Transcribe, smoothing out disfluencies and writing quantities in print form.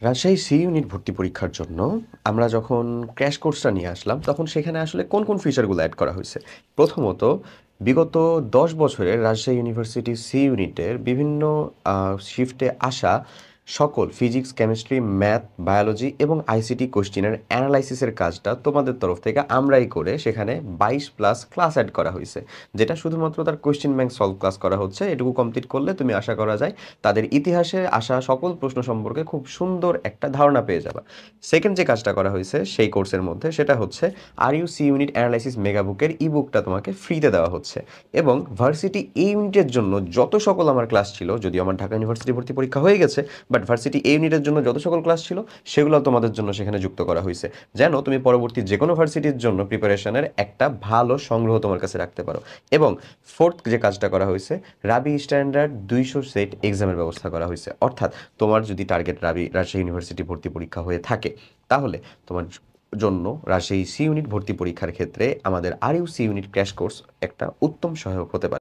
Rajshahi C unit ভর্তি পরীক্ষার জন্য আমরা যখন ক্র্যাশ কোর্সটা নিয়ে আসলাম, তখন সেখানে আসলে কোন কোন ফিচারগুলো অ্যাড করা হয়েছে। প্রথমত, বিগত 10 বছরের রাজশাহী ইউনিভার্সিটি সি ইউনিটের বিভিন্ন শিফটে আসা সকল ফিজিক্স, কেমিস্ট্রি, ম্যাথ, বায়োলজি এবং আইসিটি কোশ্চেনের অ্যানালাইসিসের কাজটা তোমাদের তরফ থেকে আমরাই করে সেখানে 22+ ক্লাস অ্যাড করা হয়েছে, যেটা শুধুমাত্র তার কোশ্চেন ব্যাংক সলভ ক্লাস করা হচ্ছে। এটুকু কমপ্লিট করলে তুমি আশা করা যায় তাদের ইতিহাসে আসা সকল প্রশ্ন সম্পর্কে খুব সুন্দর একটা ধারণা পেয়ে যাবে। সেকেন্ড যে কাজটা করা হয়েছে সেই কোর্সের মধ্যে, সেটা হচ্ছে আর ইউ সি ইউনিট অ্যানালাইসিস মেগাবুকের ইবুকটা তোমাকে ফ্রিতে দেওয়া হচ্ছে। এবং ভার্সিটি এ ইউনিটের জন্য যত সকল আমার ক্লাস ছিল, যদিও আমার ঢাকা ইউনিভার্সিটি ভর্তি পরীক্ষা হয়ে গেছে, বাট ভার্সিটি এ ইউনিটের জন্য যত সকল ক্লাস ছিল সেগুলো তোমাদের জন্য সেখানে যুক্ত করা হয়েছে, যেন তুমি পরবর্তী যে কোনো ভার্সিটির জন্য প্রিপারেশনের একটা ভালো সংগ্রহ তোমার কাছে রাখতে পারো। এবং ফোর্থ যে কাজটা করা হয়েছে, রাবি স্ট্যান্ডার্ড 200 সেট এক্সামের ব্যবস্থা করা হয়েছে। অর্থাৎ তোমার যদি টার্গেট রাজশাহী ইউনিভার্সিটি ভর্তি পরীক্ষা হয়ে থাকে, তাহলে তোমার জন্য রাজশাহী সি ইউনিট ভর্তি পরীক্ষার ক্ষেত্রে আমাদের আর U C unit crash course একটা উত্তম সহায়ক হতে পারে।